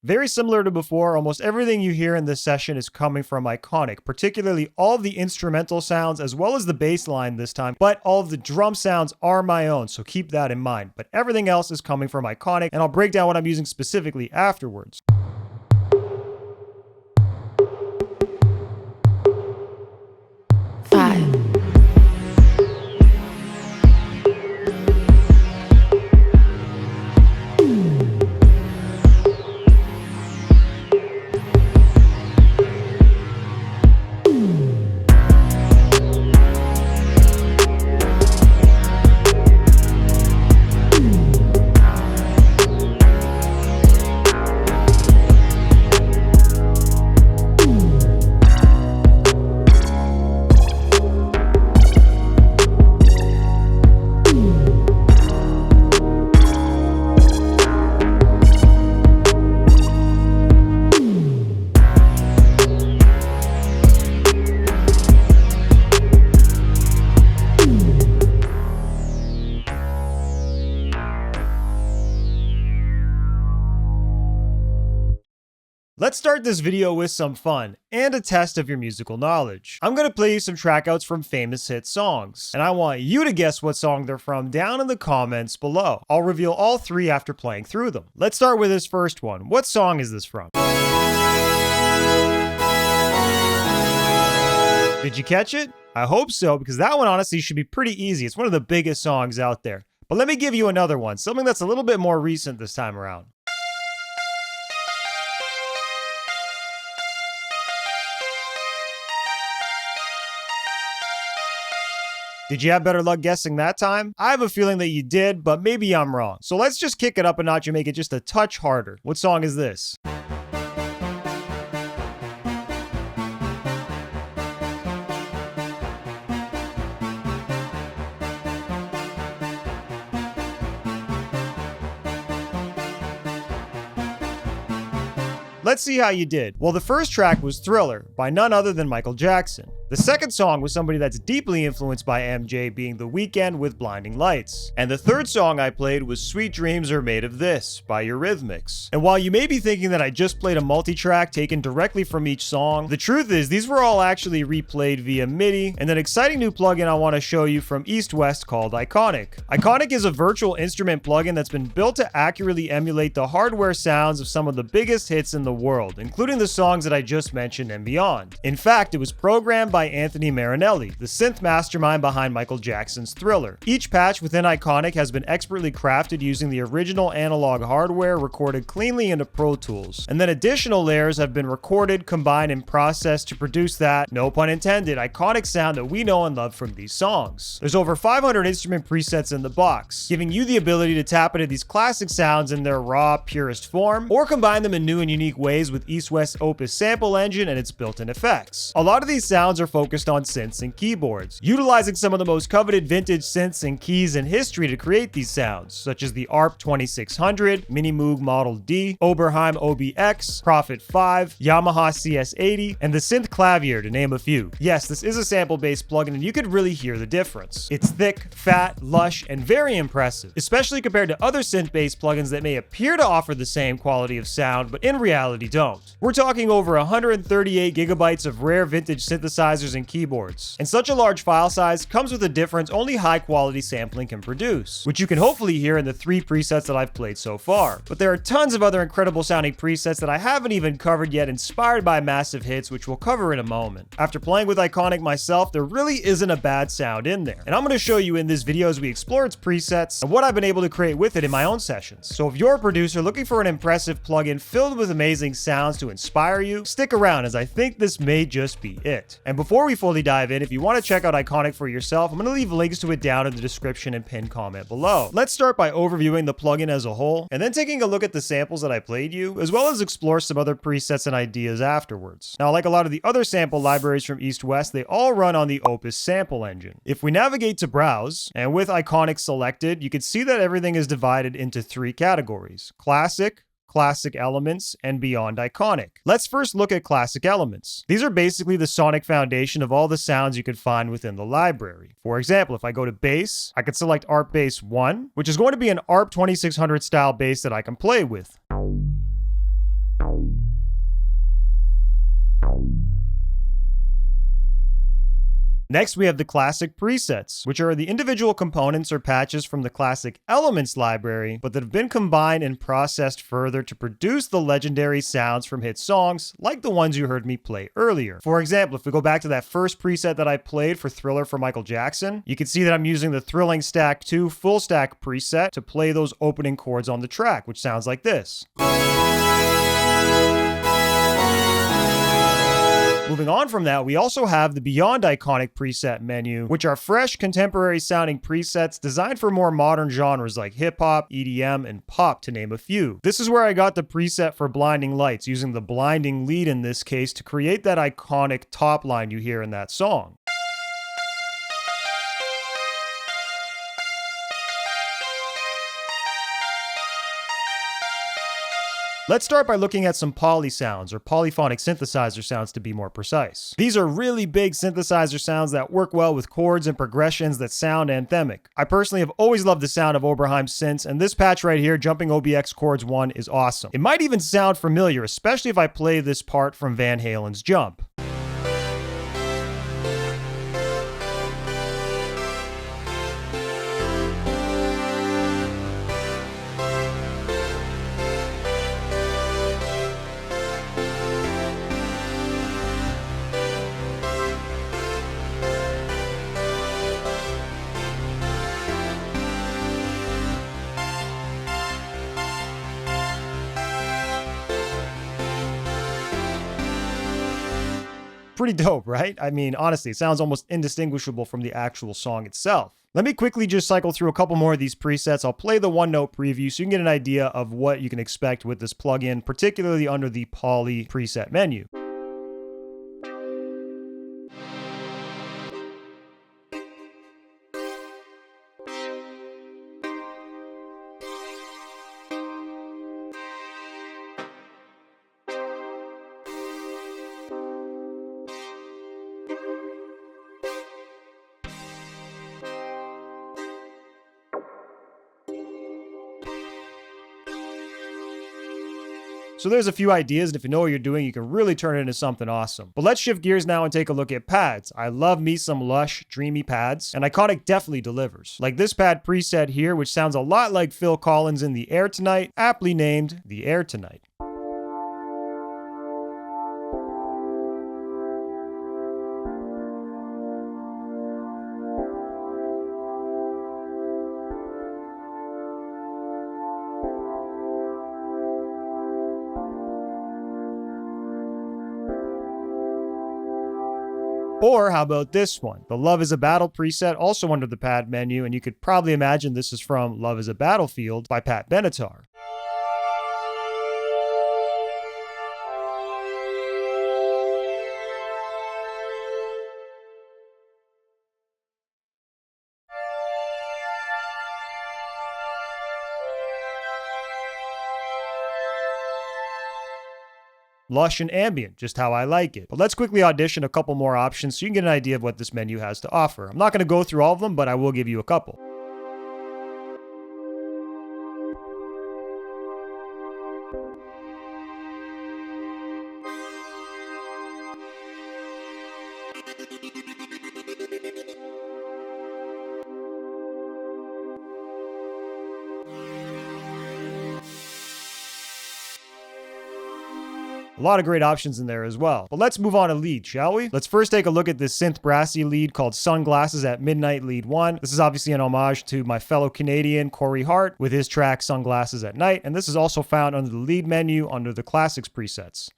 Very similar to before, almost everything you hear in this session is coming from ICONIC, particularly all of the instrumental sounds as well as the bass line this time, but all of the drum sounds are my own, so keep that in mind. But everything else is coming from ICONIC, and I'll break down what I'm using specifically afterwards. Let's start this video with some fun and a test of your musical knowledge. I'm going to play you some trackouts from famous hit songs, and I want you to guess what song they're from down in the comments below. I'll reveal all three after playing through them. Let's start with this first one. What song is this from? Did you catch it? I hope so, because that one honestly should be pretty easy. It's one of the biggest songs out there. But let me give you another one, something that's a little bit more recent this time around. Did you have better luck guessing that time? I have a feeling that you did, but maybe I'm wrong. So let's just kick it up a notch and make it just a touch harder. What song is this? Let's see how you did. Well, the first track was Thriller by none other than Michael Jackson. The second song was somebody that's deeply influenced by MJ, being The Weeknd with Blinding Lights. And the third song I played was Sweet Dreams Are Made of This by Eurythmics. And while you may be thinking that I just played a multi-track taken directly from each song, the truth is these were all actually replayed via MIDI and an exciting new plugin I want to show you from EastWest called ICONIC. ICONIC is a virtual instrument plugin that's been built to accurately emulate the hardware sounds of some of the biggest hits in the world, including the songs that I just mentioned and beyond. In fact, it was programmed by Anthony Marinelli, the synth mastermind behind Michael Jackson's Thriller. Each patch within ICONIC has been expertly crafted using the original analog hardware recorded cleanly into Pro Tools, and then additional layers have been recorded, combined, and processed to produce that, no pun intended, iconic sound that we know and love from these songs. There's over 500 instrument presets in the box, giving you the ability to tap into these classic sounds in their raw, purest form, or combine them in new and unique ways with EastWest's Opus sample engine and its built-in effects. A lot of these sounds are focused on synths and keyboards, utilizing some of the most coveted vintage synths and keys in history to create these sounds, such as the Arps 2600, Minimoog Model D, Oberheim OB-X, Prophet 5, Yamaha CS-80, and the Synclavier, to name a few. Yes, this is a sample-based plugin, and you could really hear the difference. It's thick, fat, lush, and very impressive, especially compared to other synth-based plugins that may appear to offer the same quality of sound, but in reality don't. We're talking over 138 gigabytes of rare vintage synthesizers and keyboards, and such a large file size comes with a difference only high-quality sampling can produce, which you can hopefully hear in the 3 presets that I've played so far. But there are tons of other incredible sounding presets that I haven't even covered yet, inspired by massive hits, which we'll cover in a moment. After playing with ICONIC myself, there really isn't a bad sound in there, and I'm going to show you in this video as we explore its presets and what I've been able to create with it in my own sessions. So if you're a producer looking for an impressive plugin filled with amazing sounds to inspire you, stick around, as I think this may just be it. And before we fully dive in, if you want to check out ICONIC for yourself, I'm going to leave links to it down in the description and pinned comment below. Let's start by overviewing the plugin as a whole, and then taking a look at the samples that I played you, as well as explore some other presets and ideas afterwards. Now, like a lot of the other sample libraries from EastWest, they all run on the Opus sample engine. If we navigate to Browse, and with ICONIC selected, you can see that everything is divided into 3 categories: Classic, Classic Elements, and Beyond ICONIC. Let's first look at Classic Elements. These are basically the sonic foundation of all the sounds you could find within the library. For example, if I go to Bass, I could select Arp Bass 1, which is going to be an Arp 2600 style bass that I can play with. Next, we have the classic presets, which are the individual components or patches from the classic elements library, but that have been combined and processed further to produce the legendary sounds from hit songs, like the ones you heard me play earlier. For example, if we go back to that first preset that I played for Thriller for Michael Jackson, you can see that I'm using the Thrilling Stack 2 full stack preset to play those opening chords on the track, which sounds like this. Moving on from that, we also have the Beyond Iconic preset menu, which are fresh, contemporary sounding presets designed for more modern genres like hip hop, EDM, and pop, to name a few. This is where I got the preset for Blinding Lights, using the blinding lead in this case to create that iconic top line you hear in that song. Let's start by looking at some poly sounds, or polyphonic synthesizer sounds to be more precise. These are really big synthesizer sounds that work well with chords and progressions that sound anthemic. I personally have always loved the sound of Oberheim synths, and this patch right here, Jumping OB-X Chords 1, is awesome. It might even sound familiar, especially if I play this part from Van Halen's Jump. Pretty dope, right? I mean, honestly, it sounds almost indistinguishable from the actual song itself. Let me quickly just cycle through a couple more of these presets. I'll play the one-note preview so you can get an idea of what you can expect with this plugin, particularly under the Poly preset menu. So there's a few ideas, and if you know what you're doing, you can really turn it into something awesome. But let's shift gears now and take a look at pads. I love me some lush, dreamy pads, and Iconic definitely delivers. Like this pad preset here, which sounds a lot like Phil Collins in The Air Tonight, aptly named The Air Tonight. Or how about this one? The Love is a Battle preset, also under the pad menu, and you could probably imagine this is from Love is a Battlefield by Pat Benatar. Lush and ambient, just how I like it. But let's quickly audition a couple more options so you can get an idea of what this menu has to offer. I'm not going to go through all of them, but I will give you a couple. A lot of great options in there as well. But let's move on to lead, shall we? Let's first take a look at this synth brassy lead called Sunglasses at Midnight Lead 1. This is obviously an homage to my fellow Canadian Corey Hart with his track Sunglasses at Night, and this is also found under the lead menu under the classics presets.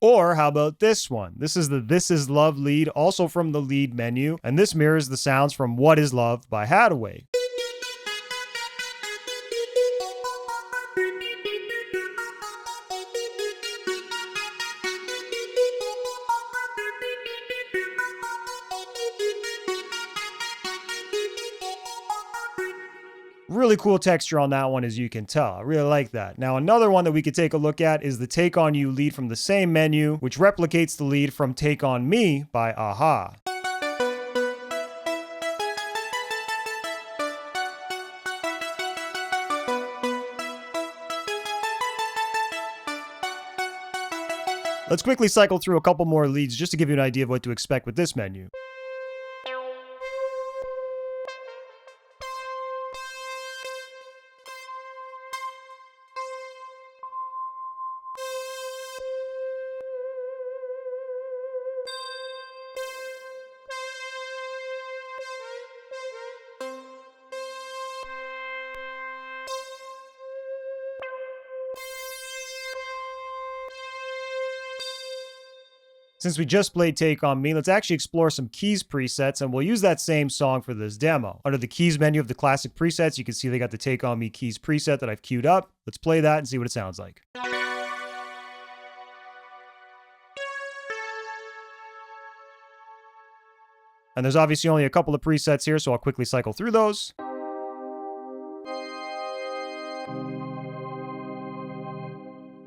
Or how about this one? This is the This Is Love lead, also from the lead menu, and this mirrors the sounds from What Is Love by Haddaway. Really cool texture on that one, as you can tell. I really like that. Now, another one that we could take a look at is the Take On You lead from the same menu, which replicates the lead from Take On Me by Aha. Let's quickly cycle through a couple more leads just to give you an idea of what to expect with this menu. Since we just played Take On Me, let's actually explore some keys presets, and we'll use that same song for this demo. Under the keys menu of the classic presets, you can see they got the Take On Me keys preset that I've queued up. Let's play that and see what it sounds like. And there's obviously only a couple of presets here, so I'll quickly cycle through those.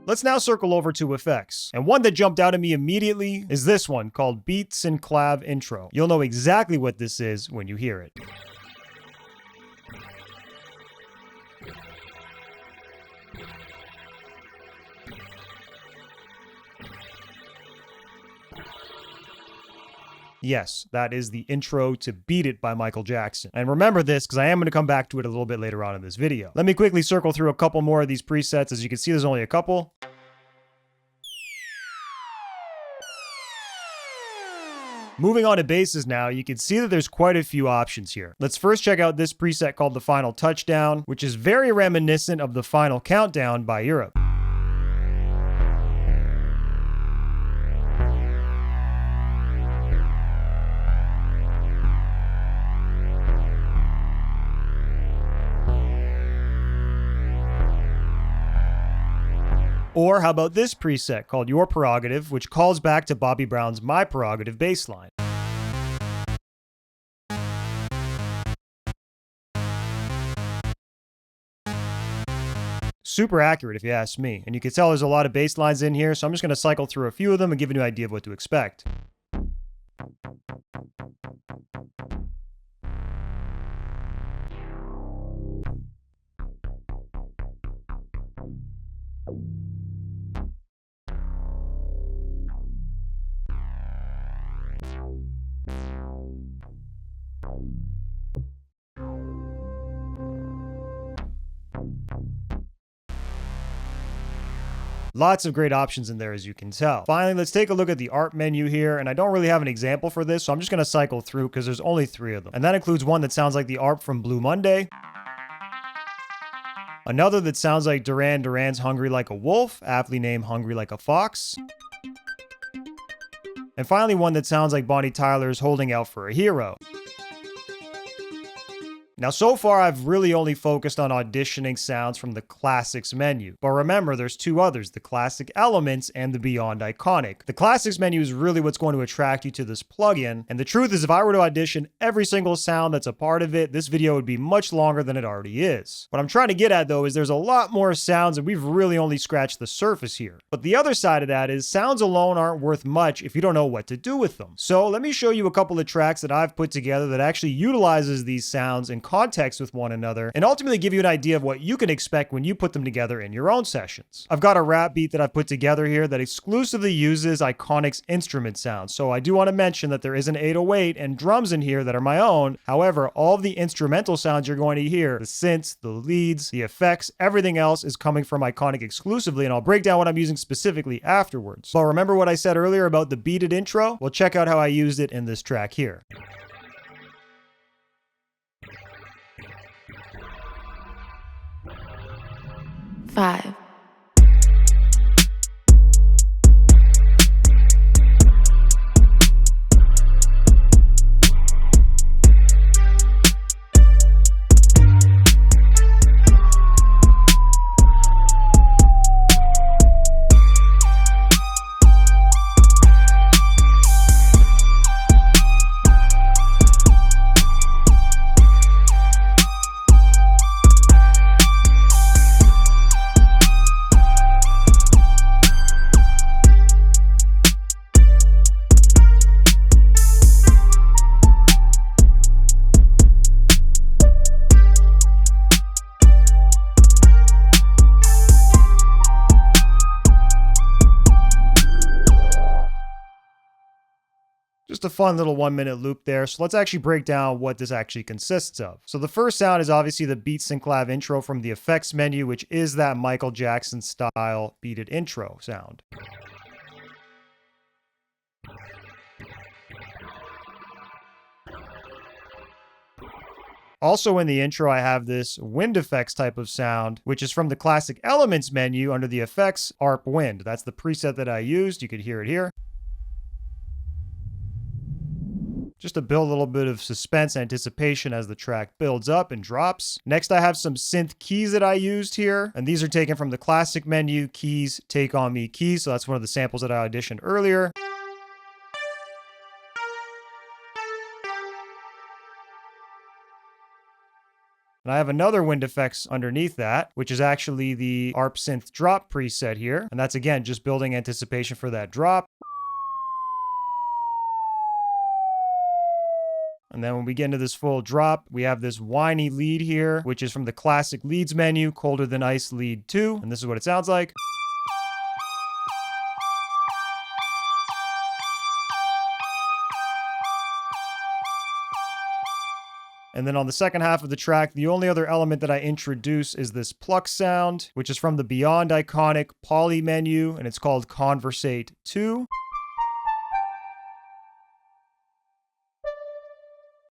Let's now circle over to effects. And one that jumped out at me immediately is this one called Beat Synclav Intro. You'll know exactly what this is when you hear it. Yes, that is the intro to Beat It by Michael Jackson. And remember this, because I am going to come back to it a little bit later on in this video. Let me quickly circle through a couple more of these presets. As you can see, there's only a couple. Moving on to basses now, you can see that there's quite a few options here. Let's first check out this preset called The Final Touchdown, which is very reminiscent of The Final Countdown by Europe. Or how about this preset called Your Prerogative, which calls back to Bobby Brown's My Prerogative bass line. Super accurate if you ask me, and you can tell there's a lot of bass lines in here, so I'm just going to cycle through a few of them and give you an idea of what to expect. Lots of great options in there, as you can tell. Finally, let's take a look at the ARP menu here, and I don't really have an example for this, so I'm just going to cycle through because there's only 3 of them. And that includes one that sounds like the ARP from Blue Monday, another that sounds like Duran Duran's Hungry Like a Wolf, aptly named Hungry Like a Fox, and finally one that sounds like Bonnie Tyler's Holding Out for a Hero. Now, so far, I've really only focused on auditioning sounds from the Classics menu. But remember, there's 2 others, the Classic Elements and the Beyond Iconic. The Classics menu is really what's going to attract you to this plugin. And the truth is, if I were to audition every single sound that's a part of it, this video would be much longer than it already is. What I'm trying to get at, though, is there's a lot more sounds, and we've really only scratched the surface here. But the other side of that is sounds alone aren't worth much if you don't know what to do with them. So let me show you a couple of tracks that I've put together that actually utilizes these sounds in context with one another, and ultimately give you an idea of what you can expect when you put them together in your own sessions. I've got a rap beat that I've put together here that exclusively uses Iconic's instrument sounds, so I do want to mention that there is an 808 and drums in here that are my own. However, all of the instrumental sounds you're going to hear, the synths, the leads, the effects, everything else is coming from Iconic exclusively, and I'll break down what I'm using specifically afterwards. But remember what I said earlier about the Beat It intro? Well, check out how I used it in this track here. 5. Just a fun little 1-minute loop there. So let's actually break down what this actually consists of. So the first sound is obviously the Beat Synclav intro from the effects menu, which is that Michael Jackson style beated intro sound. Also in the intro, I have this wind effects type of sound, which is from the classic elements menu under the effects ARP wind. That's the preset that I used. You could hear it here. Just to build a little bit of suspense and anticipation as the track builds up and drops. Next, I have some synth keys that I used here, and these are taken from the classic menu, keys, take on me keys. So that's one of the samples that I auditioned earlier. And I have another wind effects underneath that, which is actually the ARP synth drop preset here. And that's again, just building anticipation for that drop. And then when we get into this full drop, we have this whiny lead here, which is from the classic leads menu, Colder Than Ice Lead 2. And this is what it sounds like. And then on the second half of the track, the only other element that I introduce is this pluck sound, which is from the Beyond Iconic Poly menu, and it's called Conversate 2.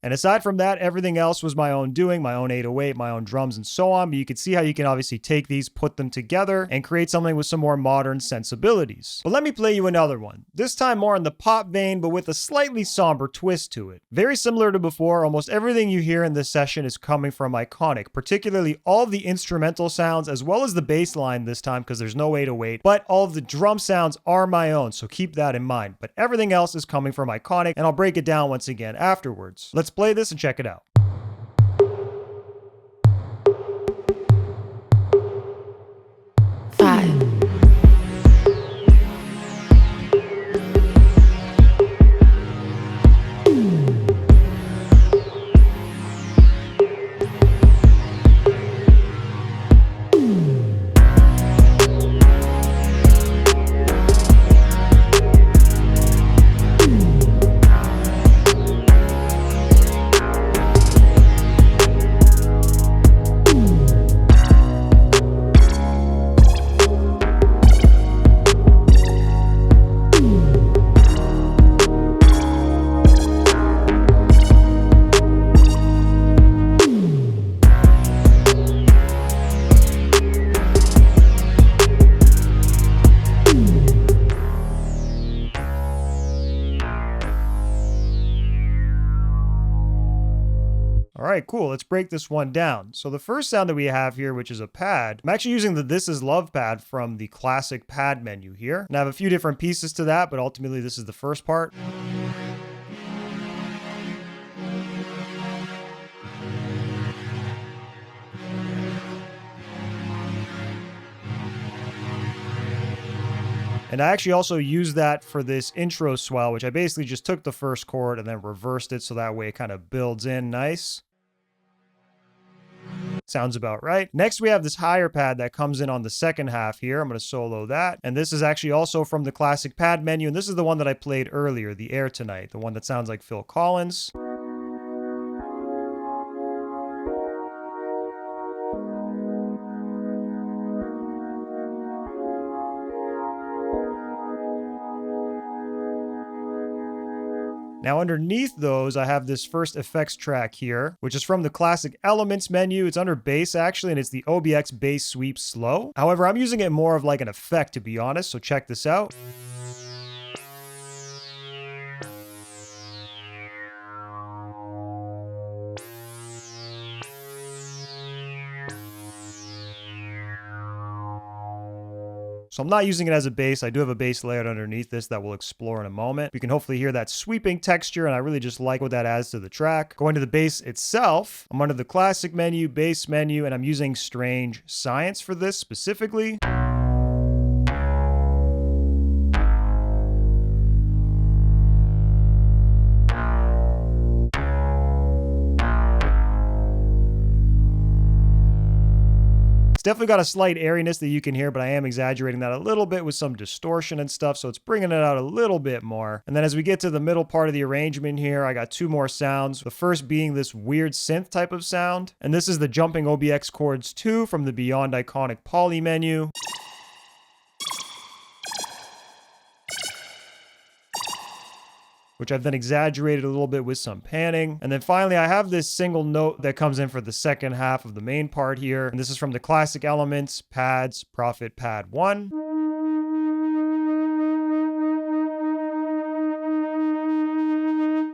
And aside from that, everything else was my own doing, my own 808, my own drums, and so on. But you can see how you can obviously take these, put them together, and create something with some more modern sensibilities. But let me play you another one. This time more in the pop vein, but with a slightly somber twist to it. Very similar to before, almost everything you hear in this session is coming from Iconic, particularly all the instrumental sounds, as well as the bass line this time, because there's no 808. But all of the drum sounds are my own, so keep that in mind. But everything else is coming from Iconic, and I'll break it down once again afterwards. Let's play this and check it out. 5. All right, cool. Let's break this one down. So the first sound that we have here, which is a pad, I'm actually using the This Is Love pad from the classic pad menu here. And I have a few different pieces to that, but ultimately this is the first part. And I actually also used that for this intro swell, which I basically just took the first chord and then reversed it so that way it kind of builds in nice. Sounds about right. Next, we have this higher pad that comes in on the second half here. I'm going to solo that. And this is actually also from the classic pad menu. And this is the one that I played earlier, the Air Tonight, the one that sounds like Phil Collins. Now underneath those, I have this first effects track here, which is from the classic elements menu. It's under bass actually, and it's the OB-X bass sweep slow. However, I'm using it more of like an effect to be honest, so check this out. So I'm not using it as a bass. I do have a bass layered underneath this that we'll explore in a moment. You can hopefully hear that sweeping texture, and I really just like what that adds to the track. Going to the bass itself, I'm under the classic menu, bass menu, and I'm using Strange Science for this specifically. definitely got a slight airiness that you can hear, but I am exaggerating that a little bit with some distortion and stuff, so it's bringing it out a little bit more. And then as we get to the middle part of the arrangement here, I got two more sounds. The first being this weird synth type of sound, and this is the jumping OB-X chords 2 from the Beyond Iconic Poly menu. Which I've then exaggerated a little bit with some panning. And then finally, I have this single note that comes in for the second half of the main part here. And this is from the classic elements, pads, Prophet pad 1.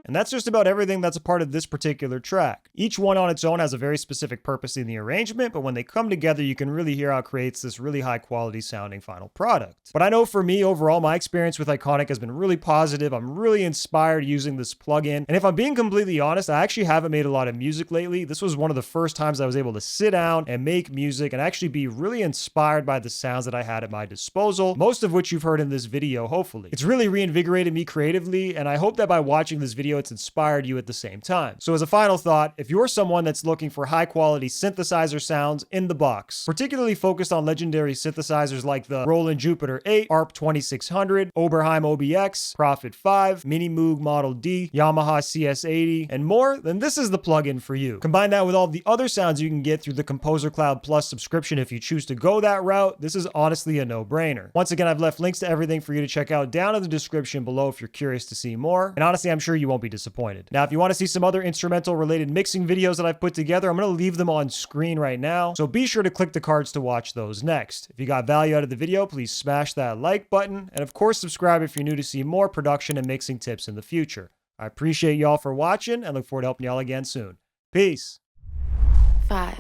And that's just about everything that's a part of this particular track. Each one on its own has a very specific purpose in the arrangement, but when they come together, you can really hear how it creates this really high quality sounding final product. But I know for me, overall, my experience with ICONIC has been really positive. I'm really inspired using this plugin. And if I'm being completely honest, I actually haven't made a lot of music lately. This was one of the first times I was able to sit down and make music and actually be really inspired by the sounds that I had at my disposal, most of which you've heard in this video, hopefully. It's really reinvigorated me creatively, and I hope that by watching this video, it's inspired you at the same time. So as a final thought, if you're someone that's looking for high quality synthesizer sounds in the box, particularly focused on legendary synthesizers like the Roland Jupiter 8, Arp 2600, Oberheim OB-X, Prophet 5, Minimoog Model D, Yamaha CS-80, and more, then this is the plugin for you. Combine that with all the other sounds you can get through the Composer Cloud Plus subscription if you choose to go that route. This is honestly a no-brainer. Once again, I've left links to everything for you to check out down in the description below if you're curious to see more. And honestly, I'm sure you won't be disappointed. Now, if you want to see some other instrumental related mixing videos that I've put together, I'm going to leave them on screen right now. So be sure to click the cards to watch those next. If you got value out of the video, please smash that like button. And of course, subscribe if you're new to see more production and mixing tips in the future. I appreciate y'all for watching and look forward to helping y'all again soon. Peace. 5.